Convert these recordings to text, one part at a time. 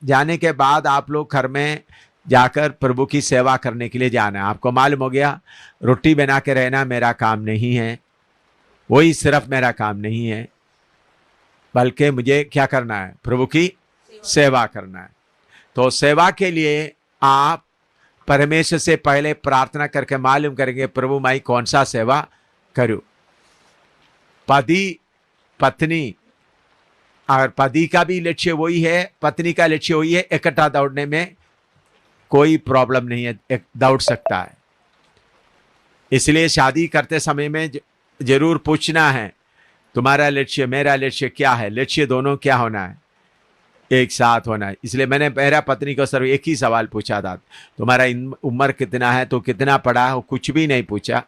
जाने के बाद आप लोग घर में जाकर प्रभु की सेवा करने के लिए जाना है। आपको मालूम हो गया, रोटी बना के रहना मेरा काम नहीं है, वही सिर्फ मेरा काम नहीं है, बल्कि मुझे क्या करना है, प्रभु की सेवा करना है। तो सेवा के लिए आप परमेश्वर से पहले प्रार्थना करके मालूम करेंगे, प्रभु मैं कौन सा सेवा करूं। पति पत्नी, और पति का भी लक्ष्य वही है, पत्नी का लक्ष्य वही है, इकट्ठा दौड़ने में कोई प्रॉब्लम नहीं है, एक दौड़ सकता है। इसलिए शादी करते समय में जरूर पूछना है, तुम्हारा लक्ष्य मेरा लक्ष्य क्या है, लक्ष्य दोनों क्या होना है, एक साथ होना है। इसलिए मैंने मेरा पत्नी को सिर्फ एक ही सवाल पूछा था, तुम्हारा उम्र कितना है, तो कितना पढ़ा है, कुछ भी नहीं पूछा।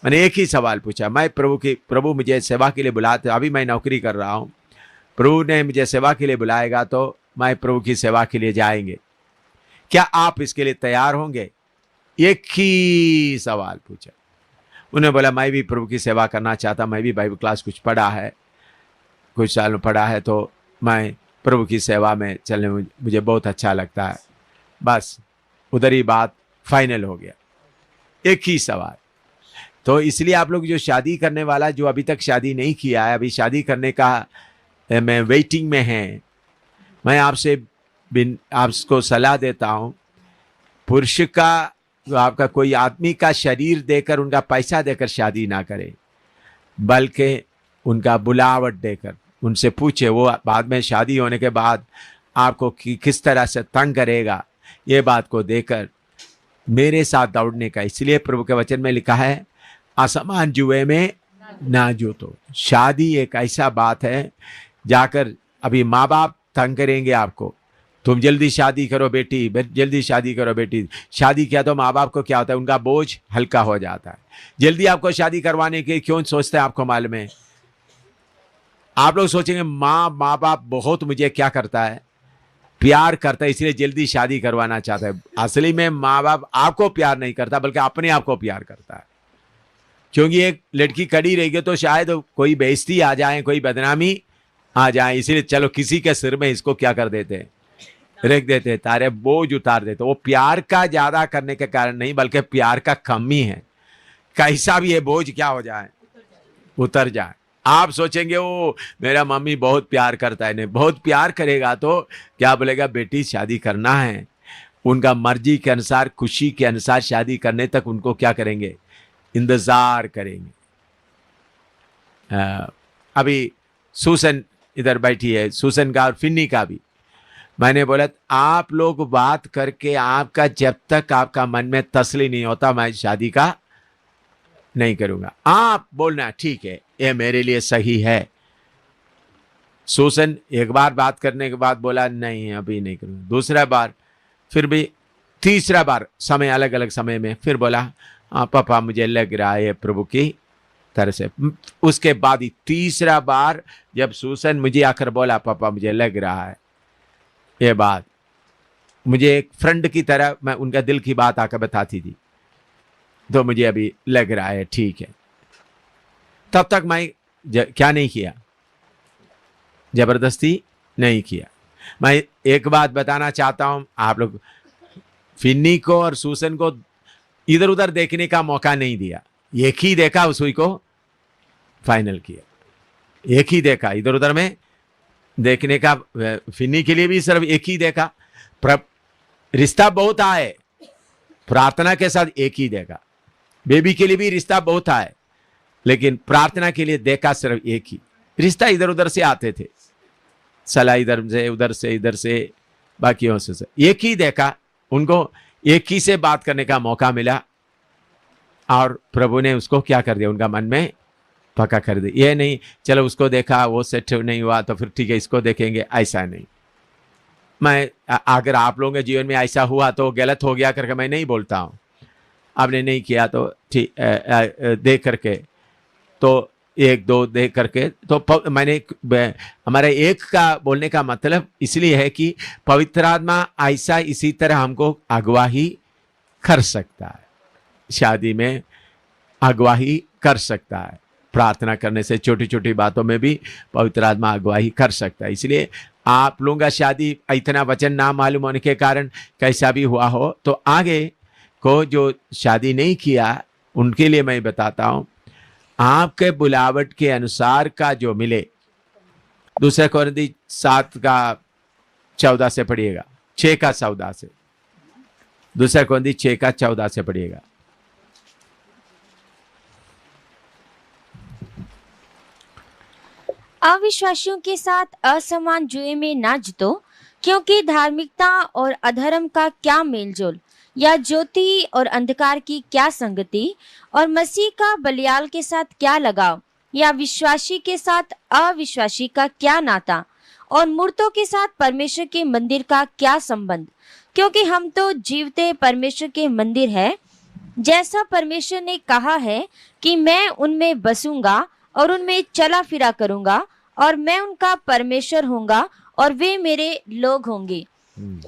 मैंने एक ही सवाल पूछा, मैं प्रभु मुझे सेवा के लिए बुलाते, अभी मैं नौकरी कर रहा हूँ, प्रभु ने मुझे सेवा के लिए बुलाएगा तो मैं प्रभु की सेवा के लिए जाएंगे, क्या आप इसके लिए तैयार होंगे? एक ही सवाल पूछा। उन्होंने बोला मैं भी प्रभु की सेवा करना चाहता, मैं भी बाइबल क्लास कुछ पढ़ा है, कुछ साल पढ़ा है, तो मैं प्रभु की सेवा में चलने में मुझे बहुत अच्छा लगता है। बस उधर ही बात फाइनल हो गया, एक ही सवाल। तो इसलिए आप लोग जो शादी करने वाला, जो अभी तक शादी नहीं किया है, अभी शादी करने का मैं वेटिंग में है, मैं आपको सलाह देता हूँ, पुरुष का आपका कोई आदमी का शरीर देकर, उनका पैसा देकर शादी ना करे, बल्कि उनका बुलावट देकर उनसे पूछे, वो बाद में शादी होने के बाद आपको किस तरह से तंग करेगा, ये बात को देकर मेरे साथ दौड़ने का। इसलिए प्रभु के वचन में लिखा है, असमान जुए में ना जूतो। शादी एक ऐसा बात है, जाकर अभी माँ बाप तंग करेंगे आपको, तुम जल्दी शादी करो बेटी, जल्दी शादी करो बेटी। शादी किया तो माँ बाप को क्या होता है, उनका बोझ हल्का हो जाता है। जल्दी आपको शादी करवाने के क्यों सोचते हैं, आपको मालूम है? आप लोग सोचेंगे माँ बाप बहुत मुझे क्या करता है, प्यार करता है, इसलिए जल्दी शादी करवाना चाहता है। असली में माँ बाप आपको प्यार नहीं करता, बल्कि अपने आप को प्यार करता है। क्योंकि एक लड़की खड़ी रहेगी तो शायद कोई बेइज्जती आ जाए, कोई बदनामी आ जाए, इसलिए चलो किसी के सिर में इसको क्या कर देते हैं, रख देते, तारे बोझ उतार देते। वो प्यार का ज्यादा करने के कारण नहीं, बल्कि प्यार का कमी है। कैसा भी ये बोझ क्या हो जाए, उतर जाए। आप सोचेंगे वो मेरा मम्मी बहुत प्यार करता है, नहीं, बहुत प्यार करेगा तो क्या बोलेगा, बेटी शादी करना है, उनका मर्जी के अनुसार, खुशी के अनुसार शादी करने तक उनको क्या करेंगे, इंतजार करेंगे। अभी सूसन इधर बैठी है, सूसन का और फिन्नी का भी मैंने बोला, आप लोग बात करके, आपका जब तक आपका मन में तसली नहीं होता, मैं शादी का नहीं करूंगा। आप बोलना ठीक है, ये मेरे लिए सही है। सूसन एक बार बात करने के बाद बोला, नहीं अभी नहीं करूंगा। दूसरा बार, फिर भी तीसरा बार, समय अलग अलग समय में, फिर बोला, हाँ पापा मुझे लग रहा है प्रभु की तरह से। उसके बाद ही तीसरा बार जब सूसन मुझे आकर बोला, पापा मुझे लग रहा है ये बात, मुझे एक फ्रेंड की तरह मैं उनका दिल की बात आकर बताती थी, तो मुझे अभी लग रहा है ठीक है। तब तक मैं क्या नहीं किया, जबरदस्ती नहीं किया। मैं एक बात बताना चाहता हूं, आप लोग फिन्नी को और सूसन को इधर उधर देखने का मौका नहीं दिया, एक ही देखा, उसी को फाइनल किया। एक ही देखा, इधर उधर में देखने का, फिन्नी के लिए भी सिर्फ एक ही देखा। रिश्ता बहुत आए, प्रार्थना के साथ एक ही देखा। बेबी के लिए भी रिश्ता बहुत आए, लेकिन प्रार्थना के लिए देखा सिर्फ एक ही। रिश्ता इधर उधर से आते थे, सलाह इधर से उधर से, इधर से, बाकियों से एक ही देखा। उनको एक ही से बात करने का मौका मिला, और प्रभु ने उसको क्या कर दिया, उनका मन में पक्का कर दिया। ये नहीं चलो उसको देखा, वो सेट नहीं हुआ तो फिर ठीक है इसको देखेंगे, ऐसा नहीं। मैं अगर आप लोगों के जीवन में ऐसा हुआ तो गलत हो गया करके मैं नहीं बोलता हूँ, आपने नहीं किया तो ठीक, देख करके, तो एक दो देख करके, तो मैंने हमारे एक का बोलने का मतलब इसलिए है कि पवित्र आत्मा ऐसा इसी तरह हमको अगवाही कर सकता है, शादी में अगवाही कर सकता है। प्रार्थना करने से छोटी छोटी बातों में भी पवित्र आत्मा अगवाही कर सकता है। इसलिए आप लोगों का शादी इतना वचन ना मालूम होने के कारण कैसा भी हुआ हो, तो आगे को जो शादी नहीं किया उनके लिए मैं बताता हूं, आपके बुलावट के अनुसार का जो मिले। 2 कोरिन्थी 7 का 14 से पढ़िएगा, 6 का 14 से, 2 कोरिन्थी 6 का 14 से पढ़िएगा। अविश्वासियों के साथ असमान जुए में ना जीतो, क्योंकि धार्मिकता और अधर्म का क्या मेलजोल, या ज्योति और अंधकार की क्या संगति, और मसीह का बलियाल के साथ क्या लगाव, या विश्वासी के साथ अविश्वासी का क्या नाता, और मूर्तों के साथ परमेश्वर के मंदिर का क्या संबंध। क्योंकि हम तो जीवते परमेश्वर के मंदिर है, जैसा परमेश्वर ने कहा है कि मैं उनमें बसूंगा और उनमें चला फिरा करूंगा, और मैं उनका परमेश्वर होऊंगा और वे मेरे लोग होंगे।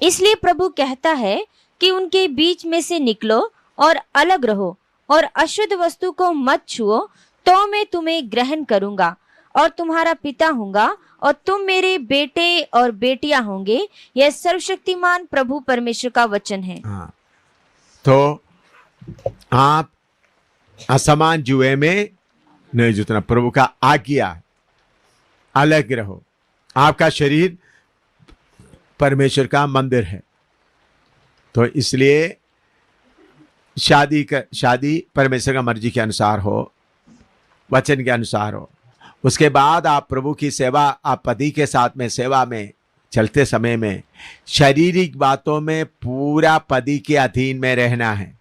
इसलिए प्रभु कहता है कि उनके बीच में से निकलो और अलग रहो, और अशुद्ध वस्तु को मत छुओ, तो मैं तुम्हें ग्रहण करूंगा और तुम्हारा पिता होऊंगा, और तुम मेरे बेटे और बेटियां होंगे। यह सर्वशक्तिमान प्रभु परमेश्वर का वचन है। हाँ, तो आप असमान जुए में नहीं जुतना, प्रभु का आज्ञा, अलग रहो। आपका शरीर परमेश्वर का मंदिर है, तो इसलिए शादी परमेश्वर का मर्जी के अनुसार हो, वचन के अनुसार हो। उसके बाद आप प्रभु की सेवा, आप पति के साथ में सेवा में चलते समय में शारीरिक बातों में पूरा पति के अधीन में रहना है।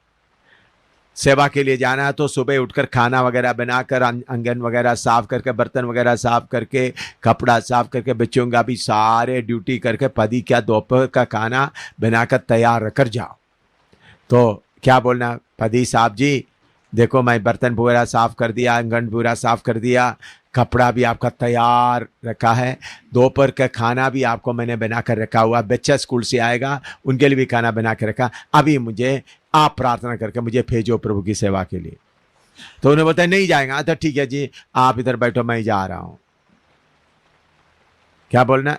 सेवा के लिए जाना है तो सुबह उठकर खाना वगैरह बनाकर, आंगन वगैरह साफ करके, बर्तन वगैरह साफ करके, कपड़ा साफ करके, बच्चों का भी सारे ड्यूटी करके, पति क्या दोपहर का खाना बनाकर तैयार रखकर जाओ। तो क्या बोलना, पति साहब जी देखो मैं बर्तन पूरा साफ कर दिया, आंगन पूरा साफ कर दिया, कपड़ा भी आपका तैयार रखा है, दोपहर का खाना भी आपको मैंने बना कर रखा हुआ, बच्चा स्कूल से आएगा उनके लिए भी खाना बना कर रखा, अभी मुझे आप प्रार्थना करके मुझे भेजो प्रभु की सेवा के लिए। तो उन्हें बोलते नहीं जाएगा, तो ठीक है जी आप इधर बैठो मैं जा रहा हूं। क्या बोलना,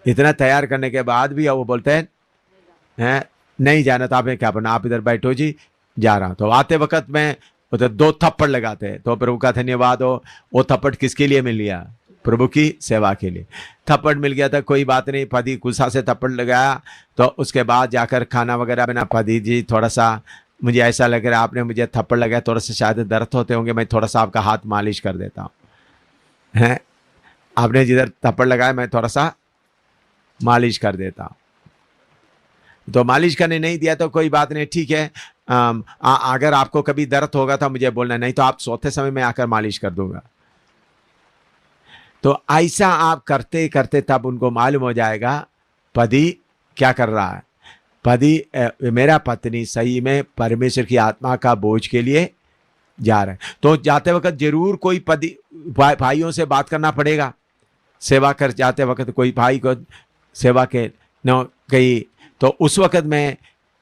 इतना तैयार करने के बाद भी वो बोलते हैं नहीं जाना, तो आपने क्या बोलना, आप इधर बैठो जी जा रहा हूं। तो आते वक्त में उधर 2 थप्पड़ लगाते हैं, तो प्रभु का धन्यवाद हो। वो थप्पड़ किसके लिए मिल गया, प्रभु की सेवा के लिए थप्पड़ मिल गया था, कोई बात नहीं। पति गुस्सा से थप्पड़ लगाया, तो उसके बाद जाकर खाना वगैरह बना, पति जी थोड़ा सा मुझे ऐसा लग रहा है आपने मुझे थप्पड़ लगाया, थोड़ा सा शायद दर्द होते होंगे, मैं थोड़ा सा आपका हाथ मालिश कर देता हूँ। हैं, आपने जिधर थप्पड़ लगाया मैं थोड़ा सा मालिश कर देता हूँ। तो मालिश करने नहीं दिया तो कोई बात नहीं, ठीक है। अगर आपको कभी दर्द होगा तो मुझे बोलना, नहीं तो आप सोते समय में आकर मालिश कर दूंगा। तो ऐसा आप करते करते तब उनको मालूम हो जाएगा पति क्या कर रहा है, पति मेरा पत्नी सही में परमेश्वर की आत्मा का बोझ के लिए जा रहा है। तो जाते वक्त जरूर कोई पति भाइयों से बात करना पड़ेगा, सेवा कर जाते वक्त कोई भाई को सेवा के न कहीं, तो उस वक्त में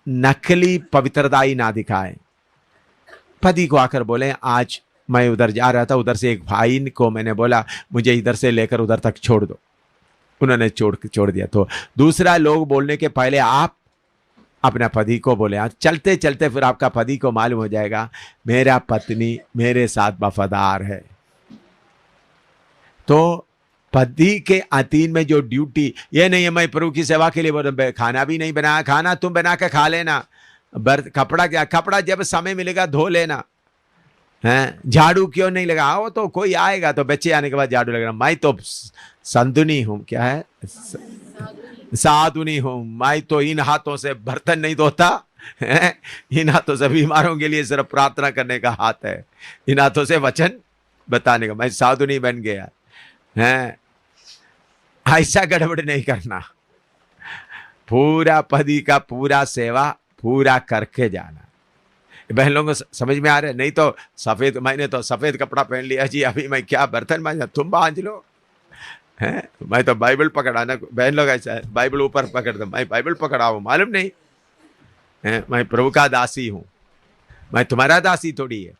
नकली पवित्रता ही ना दिखाए। पति को आकर बोले आज मैं उधर जा रहा था, उधर से एक भाई को मैंने बोला मुझे इधर से लेकर उधर तक छोड़ दो, उन्होंने छोड़ दिया। तो दूसरा लोग बोलने के पहले आप अपना पति को बोले। आज चलते चलते फिर आपका पति को मालूम हो जाएगा मेरा पत्नी मेरे साथ वफादार है। तो पति के अधीन में जो ड्यूटी, ये नहीं है मैं प्रभु की सेवा के लिए बोल, खाना भी नहीं बनाया, खाना तुम बना के खा लेना, कपड़ा क्या, कपड़ा जब समय मिलेगा धो लेना, हैं झाड़ू क्यों नहीं लगा, वो तो कोई आएगा तो बच्चे आने के बाद झाड़ू लगना। मैं तो संतुनी हूं, क्या है साधुनी हूं, मैं तो इन हाथों से बर्तन नहीं धोता है, इन हाथों से बीमारों के लिए सिर्फ प्रार्थना करने का हाथ है, इन हाथों से वचन बताने का, मैं साधुनी बन गया है। ऐसा गड़बड़ नहीं करना, पूरा पति का पूरा सेवा पूरा करके जाना। बहन लोगों को समझ में आ रहा है? नहीं तो सफेद, मैंने तो सफेद कपड़ा पहन लिया जी, अभी मैं क्या बर्तन मांझा, तुम बांध लो हैं, मैं तो बाइबल पकड़ा ना। बहन लोग ऐसा है, बाइबल ऊपर पकड़ दो, मैं बाइबल पकड़ा हूं, मालूम नहीं है, मैं प्रभु का दासी हूं, मैं तुम्हारा दासी थोड़ी है।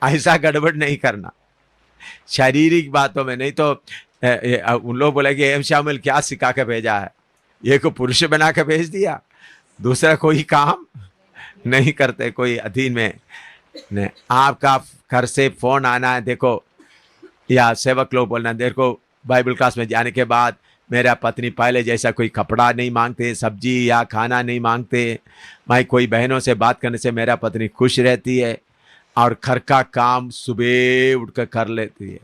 ऐसा गड़बड़ नहीं करना शारीरिक बातों में। नहीं तो उन लोग बोले कि एम शामिल क्या सिखा के भेजा है, ये को पुरुष बना के भेज दिया, दूसरा कोई काम नहीं करते कोई अधीन में नहीं। आपका घर से फोन आना है, देखो, या सेवक लोग बोलना, देखो बाइबल क्लास में जाने के बाद मेरा पत्नी पहले जैसा कोई कपड़ा नहीं मांगते, सब्जी या खाना नहीं मांगते, मैं कोई बहनों से बात करने से मेरा पत्नी खुश रहती है और घर का काम सुबह उठकर कर लेती है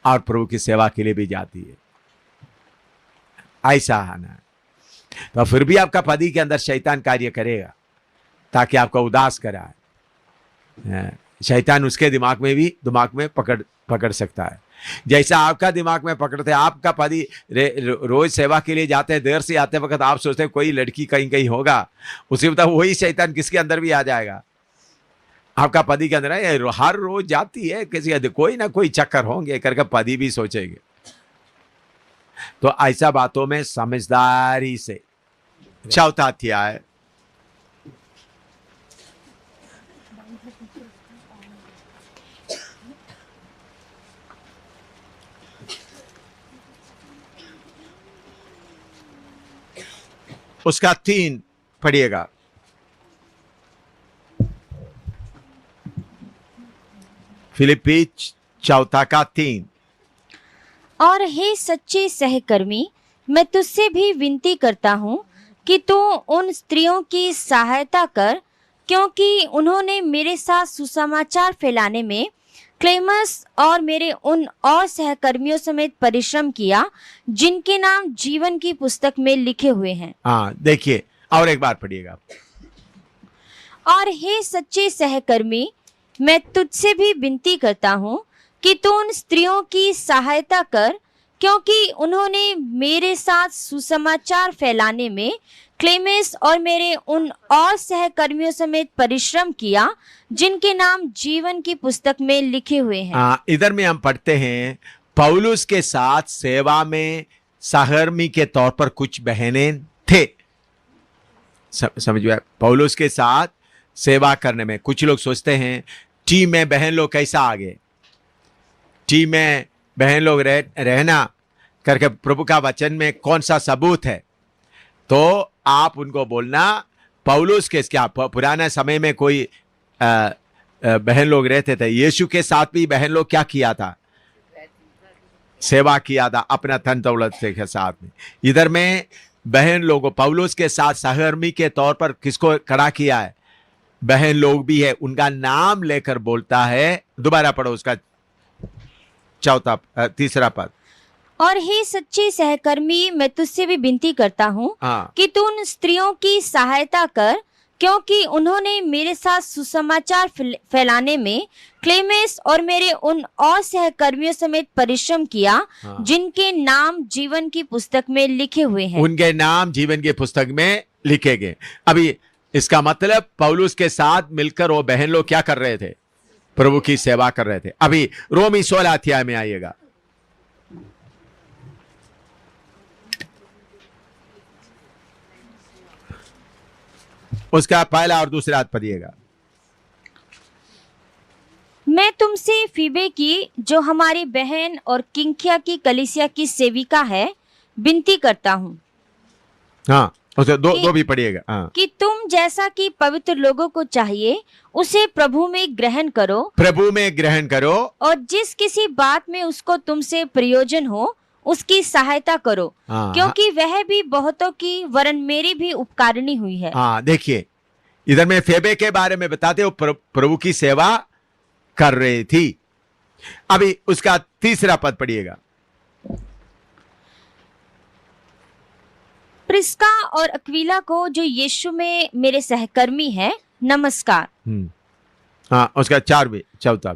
और प्रभु की सेवा के लिए भी जाती है। ऐसा है ना, तो फिर भी आपका पति के अंदर शैतान कार्य करेगा ताकि आपको उदास कराए। शैतान उसके दिमाग में पकड़ सकता है, जैसा आपका दिमाग में पकड़ते। आपका पति रोज सेवा के लिए जाते हैं, देर से आते वक्त आप सोचते हैं कोई लड़की कहीं कहीं होगा, उसी वक्त वही शैतान किसके अंदर भी आ जाएगा, आपका पति के अंदर है। हर रोज जाती है, किसी कोई ना कोई चक्कर होंगे करके पति भी सोचेंगे। तो ऐसा बातों में समझदारी से। चौथा अध्याय उसका 3 पढ़िएगा। फिलिप्पी 4:3। और हे सच्चे सहकर्मी, मैं तुझसे भी विनती करता हूँ कि तू उन स्त्रियों की सहायता कर, क्योंकि उन्होंने मेरे साथ सुसमाचार फैलाने में क्लेमस और मेरे उन और सहकर्मियों समेत परिश्रम किया जिनके नाम जीवन की पुस्तक में लिखे हुए हैं। हाँ, देखिए और एक बार पढ़िएगा। और हे सच्चे सहकर्मी, मैं तुझसे भी विनती करता हूँ कि तू उन स्त्रियों की सहायता कर, क्योंकि उन्होंने मेरे साथ सुसमाचार फैलाने में क्लेमेस और मेरे उन और सहकर्मियों समेत परिश्रम किया जिनके नाम जीवन की पुस्तक में लिखे हुए हैं। इधर में हम पढ़ते हैं, पौलुस के साथ सेवा में सहकर्मी के तौर पर कुछ बहनें थे। समझ में? पौलुस के साथ सेवा करने में कुछ लोग सोचते हैं टीम में बहन लोग कैसा आ गए, टीम में बहन लोग रहना करके प्रभु का वचन में कौन सा सबूत है। तो आप उनको बोलना, पौलुस के क्या पुराने समय में कोई बहन लोग रहते थे, यीशु के साथ भी बहन लोग क्या किया था, सेवा किया था अपना धन दौलत के साथ में। इधर में बहन लोगों, पौलुस के साथ सहकर्मी के तौर पर किसको खड़ा किया है, बहन लोग भी है, उनका नाम लेकर बोलता है। दोबारा पढ़ो उसका 3 पद। और हे सच्चे सहकर्मी, मैं तुझसे भी विनती करता हूँ कि तू उन स्त्रियों की सहायता कर, क्योंकि उन्होंने मेरे साथ सुसमाचार फैलाने में क्लेमेस और मेरे उन और सहकर्मियों समेत परिश्रम किया जिनके नाम जीवन की पुस्तक में लिखे हुए हैं। उनके नाम जीवन की पुस्तक में लिखे गए। अभी इसका मतलब पौलुस के साथ मिलकर वो बहन लोग क्या कर रहे थे, प्रभु की सेवा कर रहे थे। अभी रोमी 16 अध्याय में आइएगा। उसका पहला और दूसरा पढ़िएगा। मैं तुमसे फीबे की, जो हमारी बहन और किंकिया की कलीसिया की सेविका है, विनती करता हूँ। हाँ, उसे दो भी पढ़िएगा। हाँ, कि तुम जैसा कि पवित्र लोगों को चाहिए उसे प्रभु में ग्रहण करो, प्रभु में ग्रहण करो, और जिस किसी बात में उसको तुमसे प्रयोजन हो उसकी सहायता करो, क्योंकि वह भी बहुतों की वरन मेरी भी उपकारिणी हुई है। हाँ, देखिए इधर में फेबे के बारे में बताते हो, प्रभु की सेवा कर रही थी। अभी उसका 3 पद पढ़िएगा। प्रिस्का और अक्विला को, जो यीशु में मेरे सहकर्मी है, नमस्कार। हाँ, उसका 4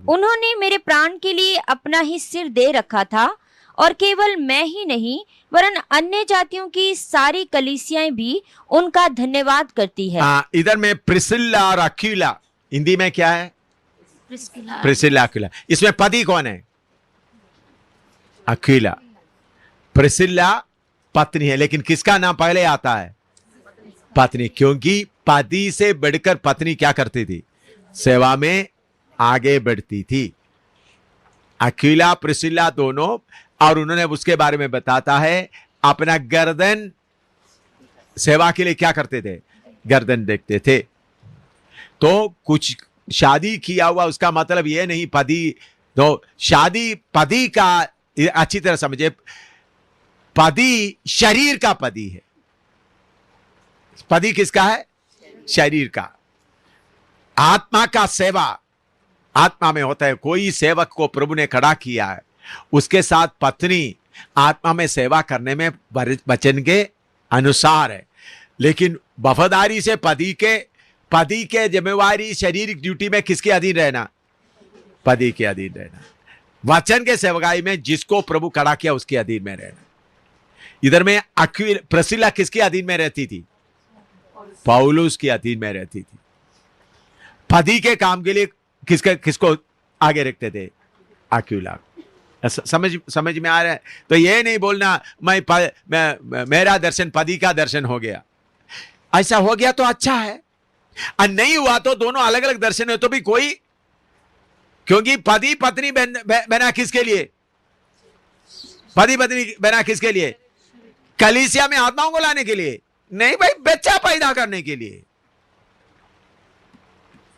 उन्होंने मेरे प्राण के लिए अपना ही सिर दे रखा था, और केवल मैं ही नहीं वरन अन्य जातियों की सारी कलीसियाएं भी उनका धन्यवाद करती है। इधर में प्रिसिल्ला और अक्विला, हिंदी में क्या है, प्रिसिल्ला अक्विला। इसमें पति कौन है, अक्विला। प्रिसिल्ला पत्नी है, लेकिन किसका नाम पहले आता है, पत्नी, क्योंकि पति से बढ़कर पत्नी क्या करती थी, सेवा में आगे बढ़ती थी। अक्विला प्रिसिल्ला दोनों और उन्होंने उसके बारे में बताता है, अपना गर्दन सेवा के लिए क्या करते थे, गर्दन देखते थे। तो कुछ शादी किया हुआ उसका मतलब ये नहीं पति, तो शादी पति का अच्छी तरह समझे, पति शरीर का पति है। पति किसका है, शरीर का। आत्मा का सेवा आत्मा में होता है। कोई सेवक को प्रभु ने खड़ा किया है, उसके साथ पत्नी आत्मा में सेवा करने में वचन के अनुसार है, लेकिन वफादारी से पति के जिम्मेवारी शारीरिक ड्यूटी में किसके अधीन रहना, पति के अधीन रहना। वचन के सेवकाई में जिसको प्रभु खड़ा किया उसके अधीन में रहना। इधर में प्रिस्किल्ला किसके अधीन में रहती थी, पौलुस के अधीन में रहती थी। पति के काम के लिए किसको आगे रखते थे, अक्विला। समझ में आ रहा है। तो ये नहीं बोलना मेरा दर्शन पति का दर्शन हो गया, ऐसा हो गया तो अच्छा है, और नहीं हुआ तो दोनों अलग अलग दर्शन है तो भी कोई, क्योंकि पति पत्नी बना किसके लिए, पति पत्नी बना किसके लिए, कलीसिया में आत्माओं को लाने के लिए, नहीं भाई बच्चा पैदा करने के लिए।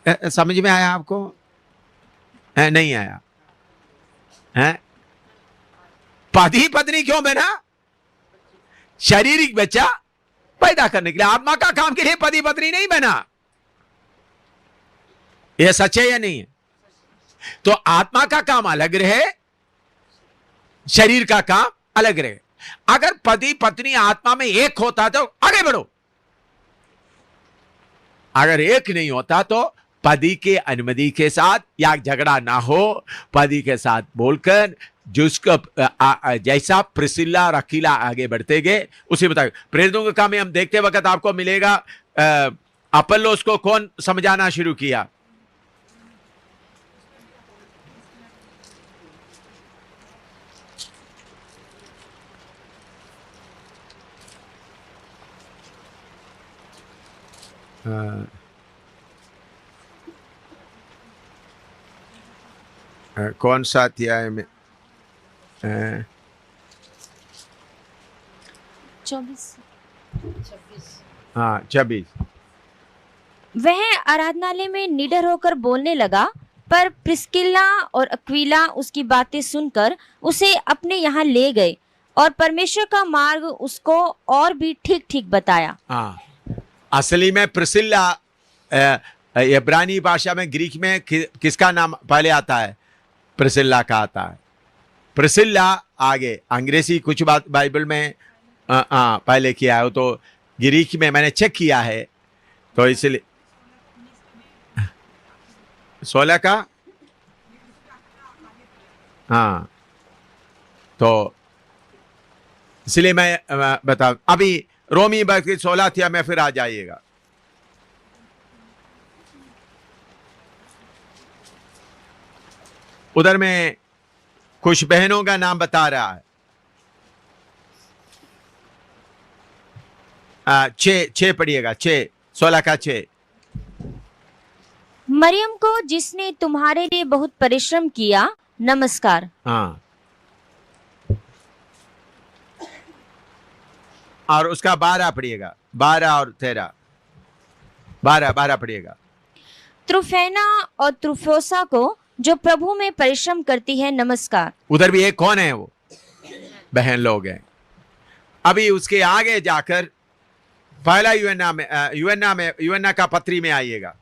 समझ में आया आपको, नहीं आया है? पति पत्नी क्यों बना, शारीरिक बच्चा पैदा करने के लिए, आत्मा का काम के लिए पति पत्नी नहीं बना। यह सच है या नहीं है? तो आत्मा का काम अलग रहे, शरीर का काम अलग रहे। अगर पति पत्नी आत्मा में एक होता तो आगे बढ़ो, अगर एक नहीं होता तो पति के अनुमति के साथ, या झगड़ा ना हो, पति के साथ बोलकर जिसको जैसा प्रिस्किल्ला और अक्विला आगे बढ़ते गए उसी बताए। प्रेरितों के काम में हम देखते वक्त आपको मिलेगा अपोल्लोस को कौन समझाना शुरू किया, कौन सा अध्याय में, 26। हाँ 26। वह आराधनालय में निडर होकर बोलने लगा, पर प्रिस्किल्ला और अक्विला उसकी बातें सुनकर उसे अपने यहाँ ले गए और परमेश्वर का मार्ग उसको और भी ठीक ठीक बताया। हाँ, असली में प्रिस्किल्ला इब्रानी भाषा में, ग्रीक में किसका नाम पहले आता है, प्रिस्किल्ला का आता है। प्रिस्किल्ला आगे अंग्रेजी कुछ बात बाइबल में पहले किया है, तो ग्रीक में मैंने चेक किया है, तो इसलिए 16 का, हाँ, तो इसलिए मैं बता, अभी रोमी 16 थी, मैं फिर आ जाइएगा। उधर में कुछ बहनों का नाम बता रहा है, 6 पढ़िएगा, 16 का 6। मरियम को जिसने तुम्हारे लिए बहुत परिश्रम किया, नमस्कार। हाँ, और उसका 12 पढ़िएगा, 12 और 13, 12 पढ़िएगा। त्रुफेना और त्रुफोसा को जो प्रभु में परिश्रम करती है, नमस्कार। उधर भी एक कौन है, वो बहन लोग हैं। अभी उसके आगे जाकर पहला यूहन्ना का पत्री में आइएगा।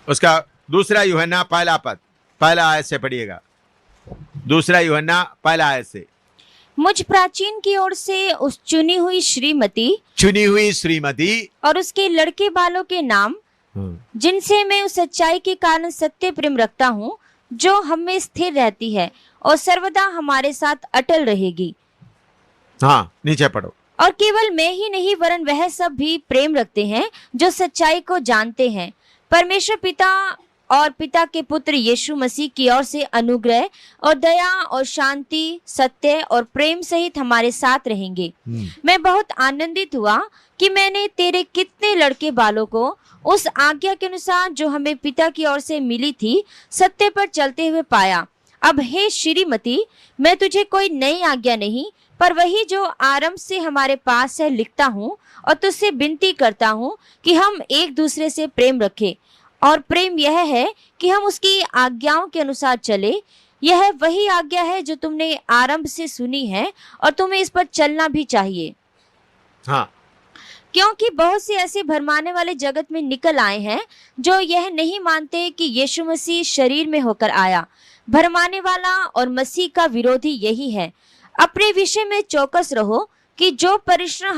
उसका दूसरा यूहन्ना पहला पद, पहला आयत से पढ़िएगा। दूसरा यूहन्ना पहला आयत से। मुझ प्राचीन की ओर से उस चुनी हुई श्रीमती और उसके लड़के बालों के नाम, जिनसे मैं उस सच्चाई के कारण सत्य प्रेम रखता हूँ, जो हम में स्थिर रहती है और सर्वदा हमारे साथ अटल रहेगी। हाँ, नीचे पढ़ो। और केवल मैं ही नहीं, वरन वह सब भी प्रेम रखते हैं जो सच्चाई को जानते हैं। परमेश्वर पिता और पिता के पुत्र यीशु मसीह की ओर से अनुग्रह और दया और शांति, सत्य और प्रेम सहित हमारे साथ रहेंगे। मैं बहुत आनंदित हुआ कि मैंने तेरे कितने लड़के बालों को उस आज्ञा के अनुसार जो हमें पिता की ओर से मिली थी सत्य पर चलते हुए पाया। अब हे श्रीमती, मैं तुझे कोई नई आज्ञा नहीं पर वही जो आरंभ से हमारे पास है लिखता हूँ और तुझसे विनती करता हूँ कि हम एक दूसरे से प्रेम रखें। और प्रेम यह है कि हम उसकी आज्ञाओं के अनुसार चले। यह वही आज्ञा है जो तुमने आरंभ से सुनी है और तुम्हें इस पर चलना भी चाहिए। हाँ, क्योंकि बहुत से ऐसे भरमाने वाले जगत में निकल आए हैं जो यह नहीं मानते कि यीशु मसीह शरीर में होकर आया। भरमाने वाला और मसीह का विरोधी यही है। अपने विषय में चौकस रहो कि जो परिश्रम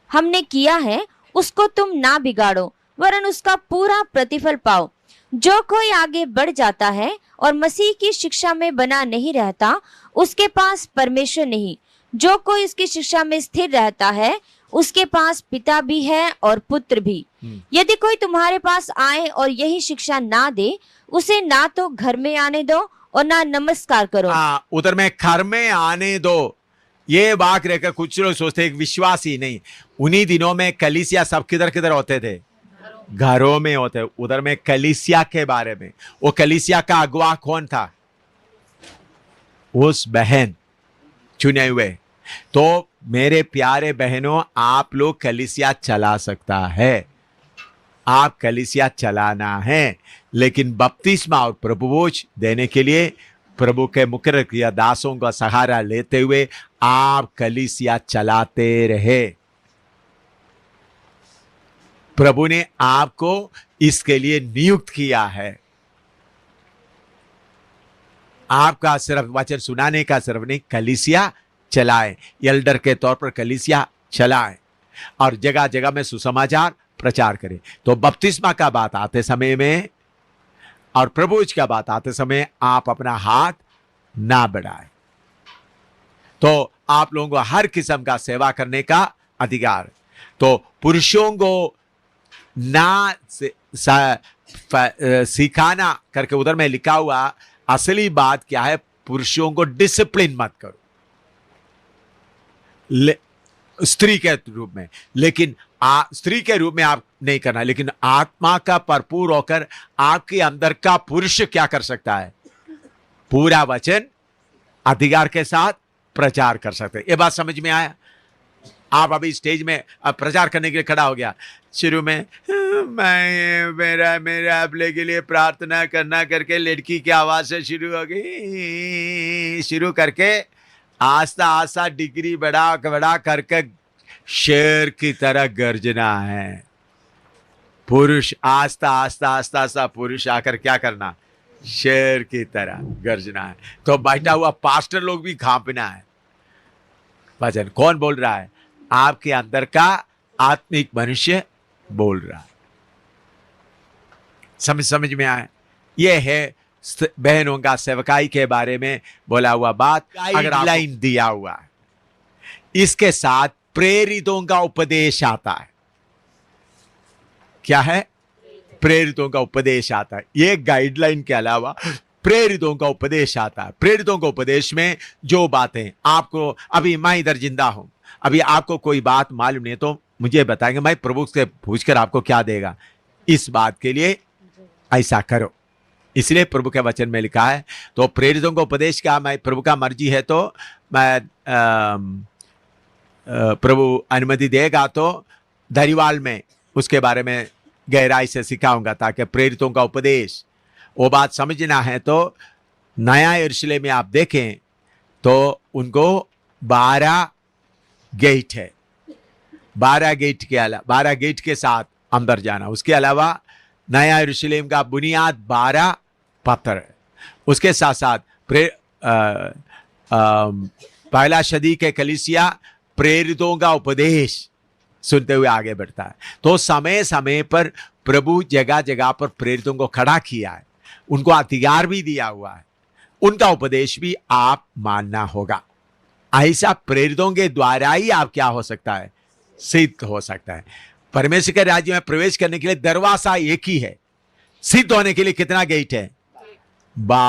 हमने किया है उसको तुम ना बिगाड़ो, वरन उसका पूरा प्रतिफल पाओ। जो कोई आगे बढ़ जाता है और मसीह की शिक्षा में बना नहीं रहता, उसके पास परमेश्वर नहीं। जो कोई इसकी शिक्षा में स्थिर रहता है, उसके पास पिता भी है और पुत्र भी। यदि कोई तुम्हारे पास आए और यही शिक्षा ना दे, उसे ना तो घर में आने दो और ना नमस्कार करो। उधर में घर में आने दो, ये बात रहकर कुछ लोग सोचते एक विश्वासी नहीं। उन्हीं दिनों में कलीसिया सब किधर किधर होते थे? घरों में होते। उधर में कलीसिया के बारे में, वो कलीसिया का अगुवा कौन था? उस बहन चुने हुए। तो मेरे प्यारे बहनों, आप लोग कलीसिया चला सकता है, आप कलीसिया चलाना है, लेकिन बपतिस्मा और प्रभुभोज देने के लिए प्रभु के मुकर्रर किया दासों का सहारा लेते हुए आप कलीसिया चलाते रहे। प्रभु ने आपको इसके लिए नियुक्त किया है। आपका सिर्फ वचन सुनाने का सिर्फ नहीं, कलीसिया चलाए, एल्डर के तौर पर कलीसिया चलाए और जगह जगह में सुसमाचार प्रचार करें। तो बपतिस्मा का बात आते समय में और प्रभुज का बात आते समय आप अपना हाथ ना बढ़ाए। तो आप लोगों को हर किस्म का सेवा करने का अधिकार। तो पुरुषों को ना सिखाना करके उधर में लिखा हुआ, असली बात क्या है? पुरुषों को डिसिप्लिन मत करो स्त्री के रूप में, लेकिन स्त्री के रूप में आप नहीं करना, लेकिन आत्मा का भरपूर होकर आपके अंदर का पुरुष क्या कर सकता है? पूरा वचन अधिकार के साथ प्रचार कर सकते हैं। ये बात समझ में आया? आप अभी स्टेज में प्रचार करने के लिए खड़ा हो गया, शुरू में मैं मेरा अपने के लिए प्रार्थना करना करके लड़की की आवाज से शुरू हो गई, शुरू करके आस्ता आस्ता डिग्री बढ़ा करके शेर की तरह गर्जना है। पुरुष आस्ता आस्ता पुरुष आकर क्या करना? शेर की तरह गर्जना है। तो बैठा हुआ पास्टर लोग भी कांपना है। वचन कौन बोल रहा है? आपके अंदर का आत्मिक मनुष्य बोल रहा है। समझ में आया? यह है बहनों का सेवकाई के बारे में बोला हुआ बात, अगर लाइन दिया हुआ है। इसके साथ प्रेरितों का उपदेश आता है। क्या है? प्रेरितों का उपदेश आता है। ये गाइडलाइन के अलावा प्रेरितों का उपदेश आता है। प्रेरितों के उपदेश में जो बातें आपको, अभी मैं इधर जिंदा हूं, अभी आपको कोई बात मालूम नहीं तो मुझे बताएंगे, मैं प्रभु से पूछकर आपको क्या देगा, इस बात के लिए ऐसा करो। इसलिए प्रभु के वचन में लिखा है। तो प्रेरितों को उपदेश का, मैं प्रभु का मर्जी है तो मैं प्रभु अनुमति देगा तो धरीवाल में उसके बारे में गहराई से सिखाऊंगा, ताकि प्रेरितों का उपदेश वो बात समझना है। तो नया यरूशलेम में आप देखें तो उनको 12 गेट है। 12 गेट के साथ अंदर जाना। उसके अलावा नया यरूशलेम का बुनियाद 12 पत्थर है। उसके साथ साथ पहला सदी के कलीसिया प्रेरितों का उपदेश सुनते हुए आगे बढ़ता है। तो समय समय पर प्रभु जगह जगह पर प्रेरितों को खड़ा किया है, उनको अधिकार भी दिया हुआ है, उनका उपदेश भी आप मानना होगा। ऐसा प्रेरितों के द्वारा ही आप क्या हो सकता है? सिद्ध हो सकता है। परमेश्वर के राज्य में प्रवेश करने के लिए दरवाजा एक ही है, सिद्ध होने के लिए कितना गेट है? 12।